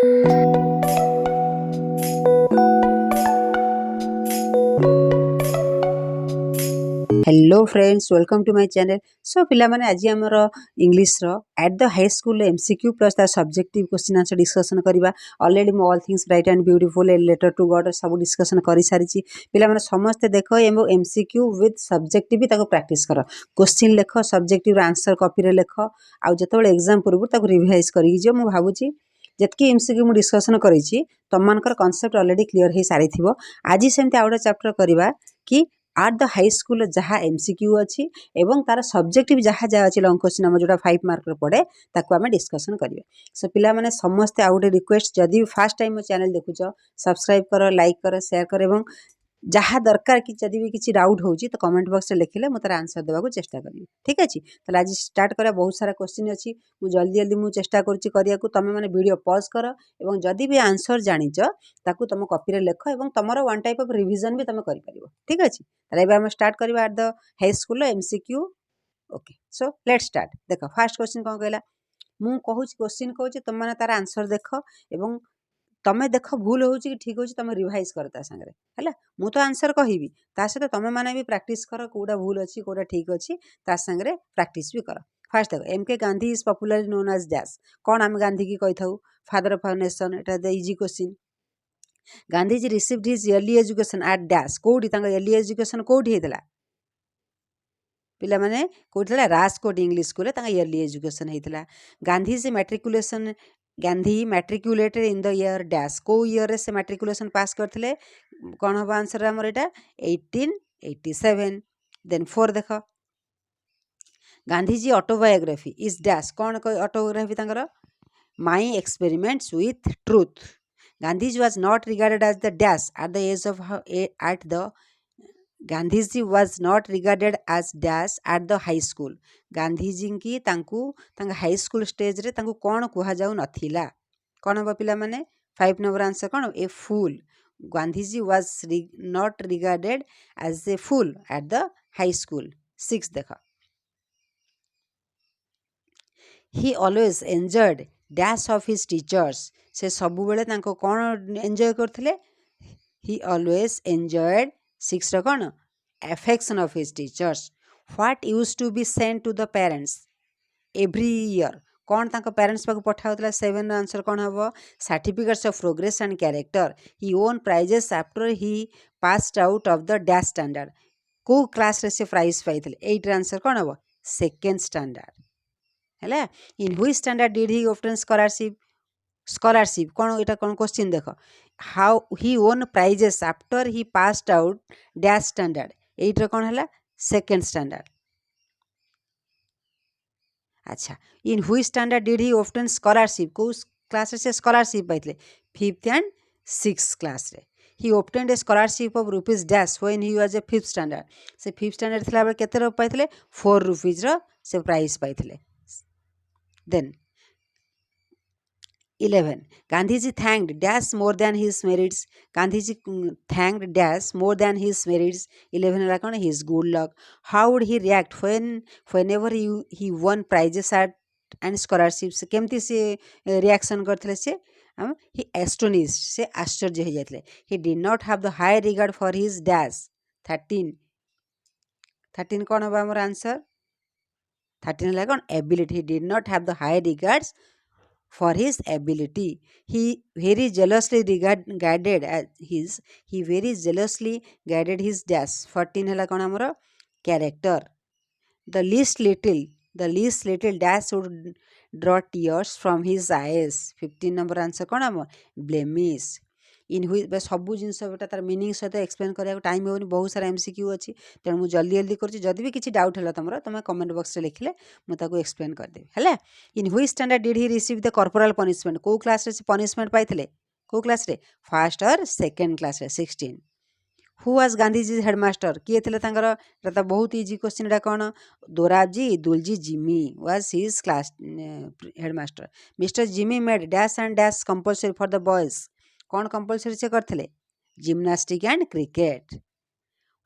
Hello friends, welcome to my channel. So पिला माने आज हमर इंग्लिश रो at the high school MCQ plus the subjective question answer discussion करबा। Already मो all things right and beautiful a letter to God सब discussion करि सारिची। पिला माने समस्त देखो एमो एमसीक्यू विथ सब्जेक्टिव भी ताको प्रैक्टिस करो। क्वेश्चन लेखो, सब्जेक्टिव आंसर कॉपी रे लेखो, आ जतबेले एग्जाम पूर्व ताको रिवाइज करि जो। मो भाबुची जतकी एमसीक्यू मु डिस्कशन करिची तम मानकर कांसेप्ट ऑलरेडी क्लियर हे सारी थिबो। आज सेमते आउडा चैप्टर करबा कि आट द हाई स्कूल जहाँ एमसीक्यू अच्छी एवं तार सब्जेक्टिव जहाँ जहाँ अच्छी लॉन्ग क्वेश्चन आम जो 5 मार्क पड़े ताको आम डिस्कसन करिवे। सो पिला माने समस्ते आउटे रिक्वेस्ट, जदि फर्स्ट टाइम मो चैनल देखुछ सब्सक्राइब कर, लाइक कर, शेयर कर एवं जहाँ दरकार कि जदि भी किसी डाउट होची तो कमेंट बॉक्स रे लिखिले मु तार आंसर देबा को चेष्टा करिवि। ठीक अछि, तो आज स्टार्ट करा। बहुत सारा क्वेश्चन अछि, मु जल्दी जल्दी मु चेष्टा करछि करिया को। तमे माने वीडियो पॉज कर एवं जदि भी आंसर जानिच ताकू तुम कॉपी रे लिख एवं तमरो वन टाइप ऑफ रिवीजन भी तमे करि परिबो। ठीक अछि, तले एबे हम स्टार्ट करबा eight the high school MCQ. Okay, so let's start. देखो फर्स्ट क्वेश्चन कोन कहला, मु कहूछि क्वेश्चन कहूछि तुम माने तार आंसर देखो एवं तमे देखो भूल होउछि कि ठीक होउछि तमे रिवाइज कर ता संगे हैला। मु तो आंसर कहिबी ता सहित तमे माने भी प्रैक्टिस करो, कोडा भूल अछि कोडा ठीक अछि ता संगे प्रैक्टिस भी करो। फर्स्ट देखो, M K Gandhi is popularly known as dash. कोन हम गांधी की कहिथाउ? Father of our nation. एटा the easy question. Gandhi ji received his early education at dash. कोडी तांगा अर्ली एजुकेशन कोडी हेतला? पिला माने कोठला राजकोट इंग्लिश स्कूल रे तांगा अर्ली एजुकेशन हेतला। Gandhi ji matriculation, Gandhi matriculated in the year dash. को ईयर रे से मैट्रिकुलेशन पास करथिले? कोन हो आंसर हमर एटा 1887। देन 4 देखो, Gandhi ji autobiography is dash. कोन ऑटोबायोग्राफी तांगर? My experiments with truth. Gandhi ji was not regarded as the dash at the age of at the Gandhi ji was not regarded as dash at the high school. Gandhi ji की तांकू तांगा high school stage रे तांकू कोन कुहा जाउ नथिला? कोन हो पिला माने 5 नंबर आंसर कोन? A fool. Gandhi ji was not regarded as a fool at the high school. 6 देखो, he always enjoyed dash of his teachers. से सबु बेले तांको कोन एंजॉय करथिले? ही ऑलवेज एंजॉयड 6 रो कोन? affection of his teachers. What used to be sent to the parents every year? कौन तांको पेरेंट्स पाक पठाउतला? 7 आंसर कौन हबो? Certificates of progress and character. He won prizes after he passed out of the dash standard. को class रे से prize पाइतले? 8 answer कौन हबो? सेकंड स्टैंडर्ड हैला। In which standard did he obtain scholarship? Scholarship कौन? एटा कौन क्वेश्चन देखो। How he won prizes after he passed out dash standard. 8 कौन है? Second standard. अच्छा, in which standard did he obtain scholarship? को क्लास से स्कॉलरशिप पाइतले? 5th एंड 6th क्लास रे। He obtained a scholarship of rupees dash when he was a 5th standard. से 5th standard थिला बेले केते रो पाइतले? 4 रुपीज रो से प्राइस पाइतले। Then 11, Gandhiji thanked dash more than his merits. Gandhiji thanked dash more than his merits. 11 है कौन? His good luck. How would he react whenever he won prizes at and scholarships? केमती से reaction करथिले से? He astonished, से आश्चर्य हो जाथिले। He did not have the high regard for his dash। 13 कौन होबा हमर आंसर? 13 है कौन? Ability. He did not have the high regards for his ability. He very jealously guided his dash। 14 है कौन हमरो? character. The least little dash would draw tears from his eyes। 15 number answer कौन हम? blemish। इन हुई बस सबू जिनस बेटा तार मीनिंग सहित एक्सप्लेन करिया टाइम होनी, बहुत सारा एमसीक्यू अच्छी, तेणु मुझे जल्दी जल्दी कर। जदि भी किसी डाउट है तुम तुम कमेंट बॉक्स रे लिखले मुझे एक्सप्लेन करदेवी है। इन which standard did he receive the corporal punishment? को क्लास रे पनिशमेंट पाइथिले? को क्लास रे? फर्स्ट और सेकंड क्लास रे। 16, हु वाज गांधीजी हेडमास्टर? किए थे तांकर? तो बहुत इजी क्वेश्चन एटा कौन? Dorabji Dulji Gimi was his class headmaster. Mister Gimi made dash and dash compulsory for the boys. कौन कंपलसरी से करथिले? Gymnastic and cricket.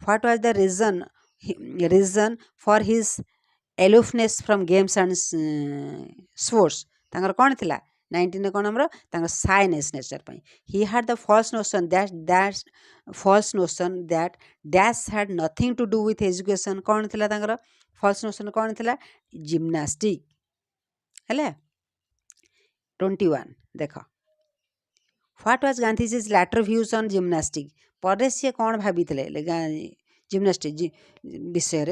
What was the reason for his aloofness from games and sports? तांकर कौन थिला? 19 कौन हमर साइनेस नेचर पाई he had the false notion that false notion that dash had nothing to do with education कौन थिला तांकर false notion कौन थिला जिम्नास्टिक हैला 21 देख what was Gandhiji's later views on gymnastic पर सी कौन भाभी जिम्नास्टिक विषय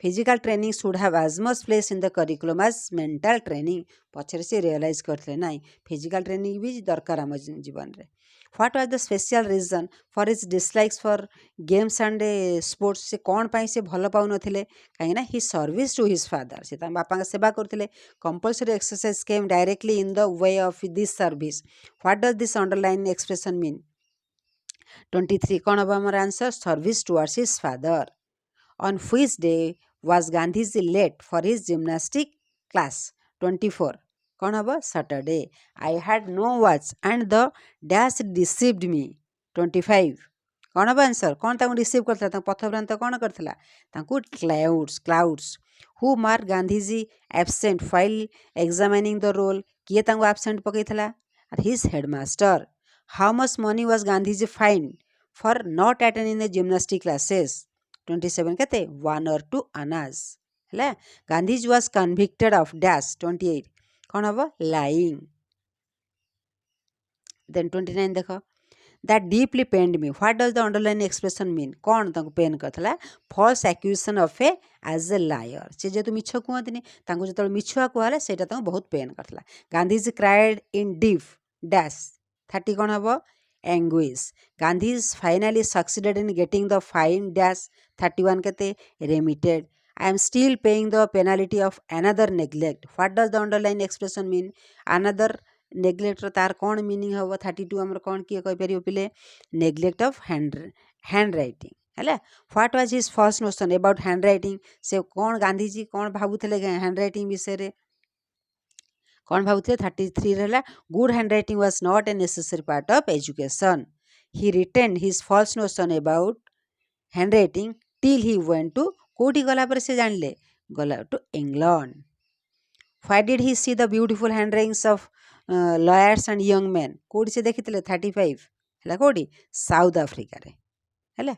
physical training should have as much place in the curriculum as mental training पछरे से रियलाइज करते ना फिजिकल ट्रेनिंग भी दरकार आम जीवन में what was the special reason for his dislikes for games and sports से कौन पाई से भल पाउ नथिले कहीं he service to his father से बापा सेवा करते compulsory exercise came directly in the way of this service what does this underline expression mean 23 कौन हम आमर answer service towards his father on which day was Gandhiji late for his gymnastic class 24 कौन हम Saturday I had no watch and the dash received me 25 कौन हम answer कौन ताको receive करता पथभ्रांत कौन करता clouds who mark Gandhiji absent while examining the roll किए ताको एब्सेंट पकईला his headmaster how much money was Gandhiji fine for not attending the gymnastic classes 27 केते 1 or 2 आनाज है Gandhiji was convicted of dash 28 कौन हम लाइंग देन 29 देख that deeply pained me what does the underline expression mean कौन तक pain करता false accusation of a age A lawyer से जेतु मिछ कहतनी जो मिछुआ कहले से बहुत पेन करता Gandhiji cried in deep dash 30 कौन हम anguish Gandhi finally succeeded in getting the fine dash 31 केते remitted I am still paying the penalty of another neglect what does the underline expression mean another neglect तार कौन meaning हम 32 आमर कौन किए कहीपर पिले नेग्लेक्ट ऑफ हैंड रईटिंग है what was his first notion about hand writing से कौन गांधीजी कौन भावुले हैंड रईटिंग विषय कौन भावुले 33 रहा good handwriting was not a necessary part of education he retained his false notion about handwriting till he went to कोठी गला पर से जानले गला to England why did he see the beautiful handwritings of lawyers and young man कोठी से देखी 35 है कोठी साउथ अफ्रिका रे है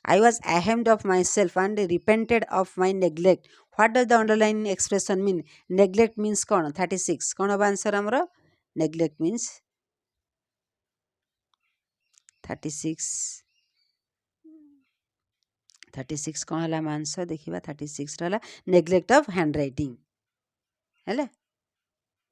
I was ashamed of myself and repented of my neglect. What does the underlying expression mean? Neglect means कौन 36 कौन अब आंसर हमरो neglect means 36 कौन हला आंसर देखिबा 36 रहला neglect of handwriting है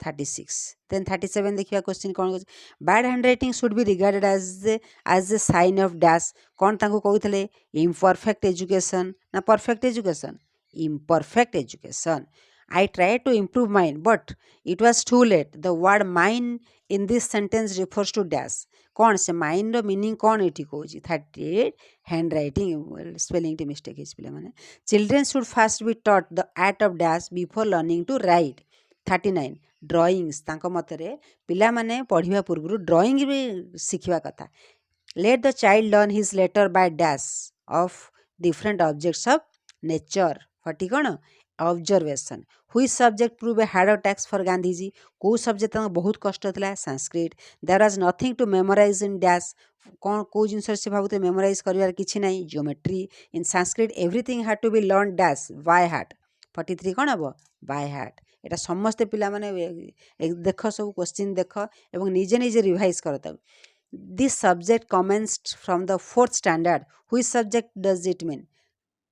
36 then 37 देखिए क्वेश्चन कौन bad handwriting should be regarded as a sign of dash कौन ताको कहते इम्परफेक्ट एजुकेशन ना perfect education imperfect education I try to improve mine but it was too late the word mine in this sentence refers to dash कौन से mine रो meaning कौन ये कहूँ 38 हैंड रईटिंग स्पेलिंग टी मिस्टेक पे मैंने children should first be taught the art of dash before learning to right 39 drawings तांको मतरे पिला माने पढ़िबा पूर्व ड्रॉइंग भी शिखिबा कथा let the child learn his letter by dash of different objects of nature 40 कौन ऑब्जर्वेशन हुई सब्जेक्ट प्रूव ए हार्ड टैक्स फॉर गांधीजी को सब्जेक्ट बहुत कष्ट था Sanskrit there was nothing to memorise in dash कौन को जिनस से भावते मेमोराइज करिवार किछि नै geometry in Sanskrit everything had to be learn dash by heart 43 कौन हम बाय हार्ट एटा समस्ते पिला माने देख सब क्वेश्चन देख एवं निजे निजे रिवाइज करता this subject commenced from the 4th standard which subject does it mean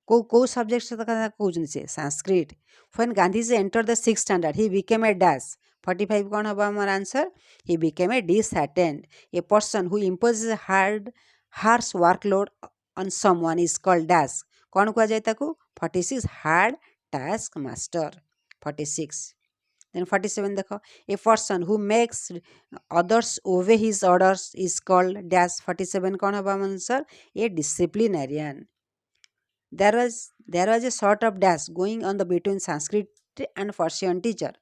को सब्जेक्ट से कहउछन से Sanskrit when Gandhiji enter the 6th standard he became a dash 45 कौन हम हमर answer he became a disattend a person who imposes harsh workload on someone is called dash कौन कह जाय ताकू 46 हार्ड टास्क मास्टर 46 then 47 देखो a person who makes others obey his orders is called dash 47 कौन होगा answer a disciplinarian there was a sort of dash going on the between Sanskrit and Persian teacher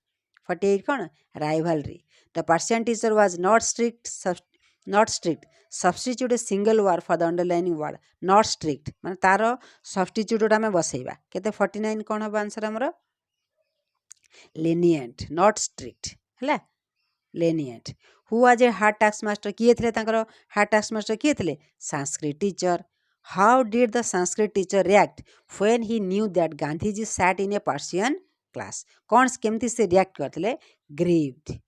48 कौन rivalry the Persian teacher was not strict substitute a single word for the underlining word not strict माने तारो substitute आमे बसैबा केते 49 कौन होगा answer हमरो lenient not strict है lenient. Who was a hard task master? किए थे तांकर hard task master किए थे? Sanskrit teacher. How did the Sanskrit teacher react when he knew that Gandhiji sat in a Persian class? कौन केमती से react करते? Grieved.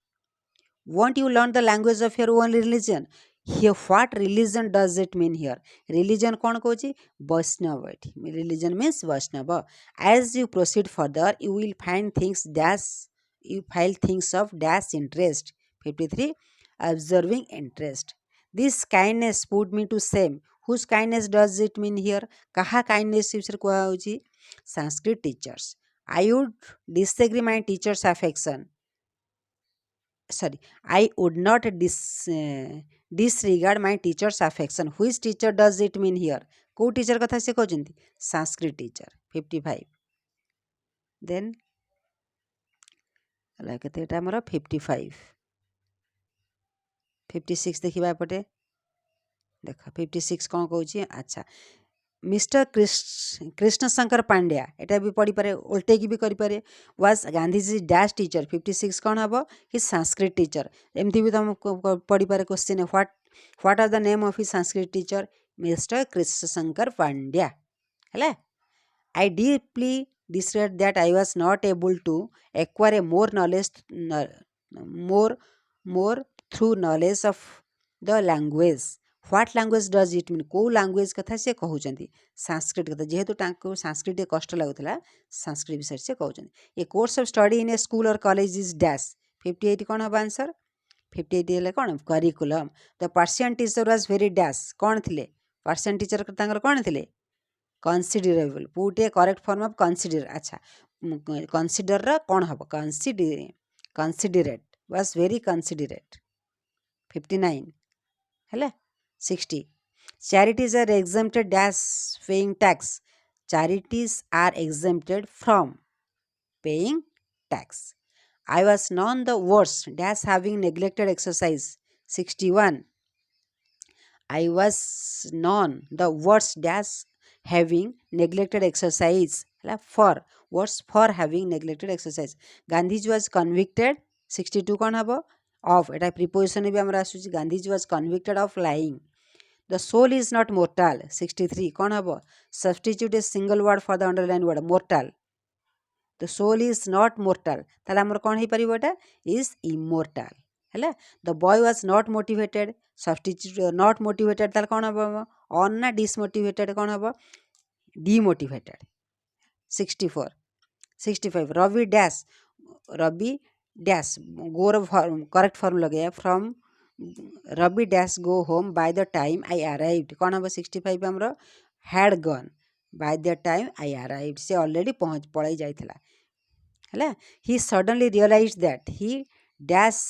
Won't you learn the language of your own religion? Here, what religion does it mean here? Religion कौन कहूँ? Vaishnava. Religion means Vaishnava. As you proceed further, you will find things of dash interest. 53. Observing interest. This kindness put me to shame. Whose kindness does it mean here? kaha kindness विषय कुआ होची? Sanskrit teachers. I would disagree my teacher's affection. I would not disregard my teacher's affection. Which teacher does it mean here? को teacher कथा से कहउछंती? Sanskrit teacher. 55. Then like एटा हमर 55. 56 देखिबा एपटे देख 56 कौन कहउछि? अच्छा मिस्टर कृष्ण शंकर पांड्या एटा भी पढ़ी पारे उल्टे की भी करि पारे वाज गांधीजी डैश टीचर 56 कौन हबो कि संस्कृत टीचर एमती भी तुम पढ़ी पारे क्वेश्चन है what are the name of his Sanskrit teacher mister Krishna Shankar Pandya हैला I deeply desired that I was not able to acquire a more thorough knowledge of the language what language does it mean को language कथा से कहउचंती संस्कृत कथा जेहेतु टांको संस्कृत कष्ट लागुतला संस्कृत विषय से कहउचंती a course of study in a school or college is dash 58 कौन हबा आंसर 58 हेले कौन curriculum the Persian teacher was very dash कौन थिले पर्शियन टीचर तांकर कौन थिले considerable put a correct form of consider अच्छा कंसीडर रा कौन हबो कंसीडरेट वाज वेरी कंसीडरेट 59 हेले 60 charities are exempted dash paying tax charities are exempted from paying tax I was none the worst dash having neglected exercise 61 I was none the worst dash having neglected exercise for having neglected exercise Gandhiji was convicted 62 कौन हबो of Etah preposition भी हमरा आसुची Gandhiji was convicted of lying the soul is not mortal 63 कौन हबो substitute a single word for the underlined word mortal the soul is not mortal ताले हमर कौन ही परिबो एटा is immortal हैला the boy was not motivated substitute not motivated ताले कौन हबो on ना dismotivated कौन हबो demotivated 64 65 Ravi dash go correct form लगे from Ravi dash go home by the time I arrived कौन हम 65 हमरो had gone by the time I arrived से already पहुँच जाइथिला हैला he suddenly realized that he dash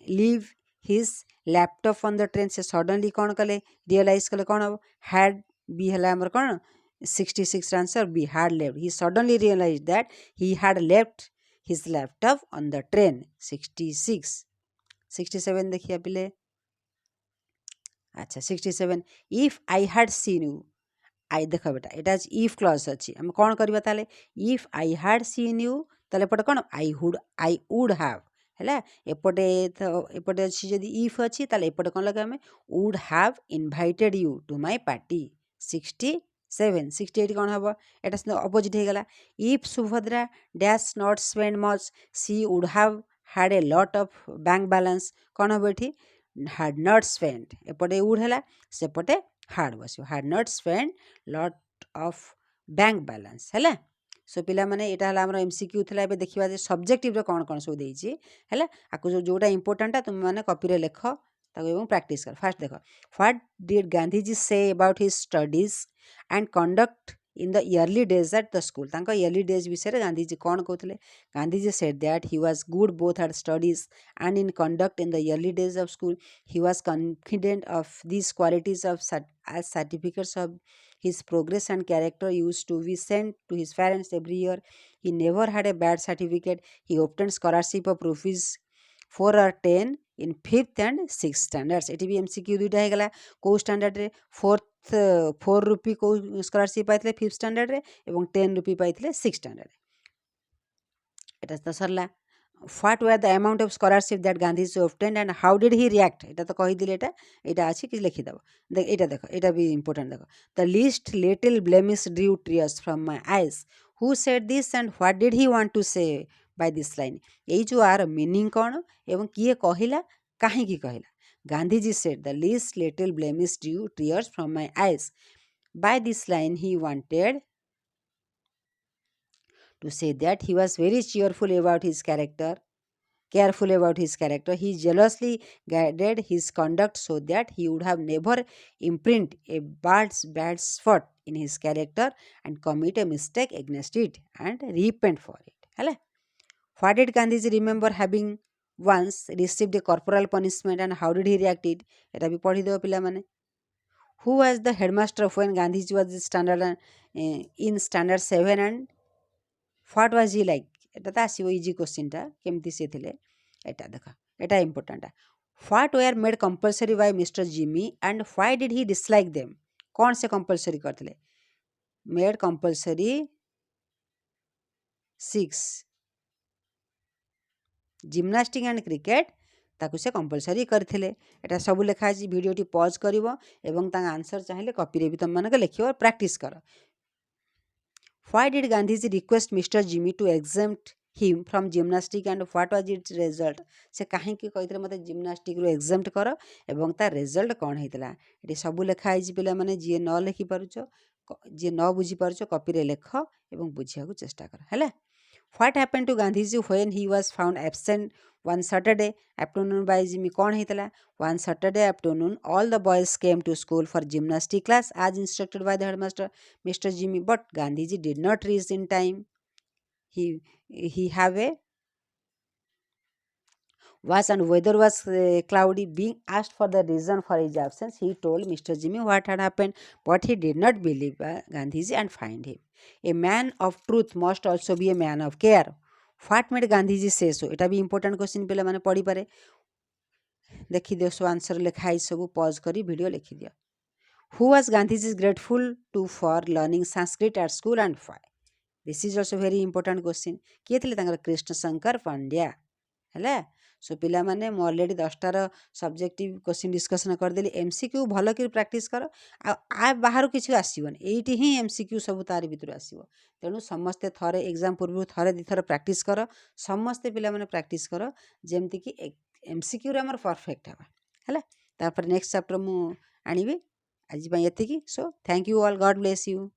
leave his laptop on the train से suddenly कौन कले realize कले कौन हम had भी हैला हमर कौन 66 answer B had left he suddenly realized that he had left his laptop on the train 66 67 देखिए पिले अच्छा 67 if I had seen you I देखो बेटा एटा if clause अछि हम कोन करबा ताले if I had seen you ताले per cone I would have हैला एपटे अछि जदी if अछि ताले एपटे कोन लगा हमें would have invited you to my party 68 कौन हबो एटा से ऑपोजिट हे गला if Subhadra dash not spend much she would have had a lot of bank balance कौन हबो एठी had not spent एपटे would हला सेपटे had बसियो had not spent lot of bank balance हला सो पिला माने एटा हला हमर एमसीक्यू थला एबे देखिबा जे सब्जेक्टिव रे कोन कोन सो देइछि हला आकु जोटा इंपोर्टेंट तुम माने कॉपी रे लेख ताको एवं प्रैक्टिस कर फास्ट देखो what did Gandhiji say about his studies and conduct in the early days at the school तांका early days विषय गांधीजी कौन कहते Gandhiji said that he was good both at studies and in conduct in the early days of school he was confident of these qualities of as certificates of his progress and character used to be sent to his parents every year he never had a bad certificate he obtained scholarship of rupees 4 or 10 in 5th and 6th standards eighty भी MCQ दुइटा हे गला को standard रे 4 रुपी को scholarship पाइथिले 5th standard रे एवं 10 रुपी पाइथिले 6th standard रे एटा त सरला what were the amount of scholarship that Gandhiji obtained and how did he react এটা তো কହି দিলে এটা আছে কি লিখি দাও এটা দেখো এটা বি ইম্পর্টেন্ট দেখো the least little blemish drew tears from my eyes who said this and what did he want to say by this line এই जो आर मीनिंग कौन एवं किए कहिला काहेकि कहिला Gandhiji said the least little blemish drew tears from my eyes by this line he wanted to say that he was very cheerful about his character careful about his character. He jealously guided his conduct so that he would have never imprint a bad spot in his character and commit a mistake against it and repent for it. Hello? What did Gandhiji remember having once received a corporal punishment and how did he react it? এটা ବି ପଢି ଦେବ ପିଲାମାନେ who was the headmaster when Gandhiji was in standard 7 and what was he like এটা ତ ଆସିବ easy କ୍ୱେଶ୍ଚିନ୍ଟା କେମିତି ସେ ଥିଲେ এটা ଦେଖ এটা important what were made compulsory by Mr. Jimmy and why did he dislike them କ'ଣ ସେ compulsory କରିଥିଲେ made compulsory 6 gymnastics and cricket ତାକୁ ସେ compulsory କରିଥିଲେ ଏଟା ସବୁ ଲେଖା ଅଛି ଭିଡ଼ିଓଟି ପଜ୍ କରିବ ଏବଂ ତାଙ୍କ ଆନ୍ସର ଚାହିଁଲେ କପିରେ ବି ତମମାନଙ୍କୁ ଲେଖିବ ପ୍ରାକ୍ଟିସ୍ କର why did Gandhiji request Mr. Jimmy to exempt him from gymnastics and what was its result से काहेकि कहितले मते जिम्नास्टिक रो एग्जाम्प्ट कर एवं तार रिजल्ट कोन हेतला एटी सब लेखा आइछि पिला माने जे न लिखि पारुछो जे न बुझी पारुछो कॉपी रे लेख एवं बुझिया को चेष्टा कर हैला what happened to Gandhiji when he was found absent one Saturday afternoon by Jimmy cone हेतला one Saturday afternoon all the boys came to school for gymnastics class as instructed by the headmaster Mr. Jimmy but Gandhiji did not reach in time he have a was and weather was cloudy being asked for the reason for his absence he told Mr. Jimmy what had happened but he did not believe Gandhiji and find him a man of truth must also be a man of care what made Gandhiji say so এটা भी important question पिला माने पढ़ी पारे देखि दियो so answer लिखाई सब पॉज करी वीडियो लिखि दियो who was Gandhiji grateful to for learning Sanskrit at school and why this is also very important question किए थिले तांकर कृष्ण शंकर पांड्या हैला सो पिला माने मो ऑलरेडी 10टार सब्जेक्टिव क्वेश्चन डिस्कशन कर देली एमसीक्यू भलो कि प्रैक्टिस कर आ बाहर किछु आसीबन एठी ही एमसीक्यू सब तारि भितर आसीबो तेनु समस्त थरे एग्जाम पूर्व थरे दि थरे प्रैक्टिस कर समस्त पिला माने प्रैक्टिस कर जेमति कि एमसीक्यू रे हमर परफेक्ट हबा हैला तापर नेक्स्ट चैप्टर मु आनिबे आज पई एतिकी so thank you all God bless you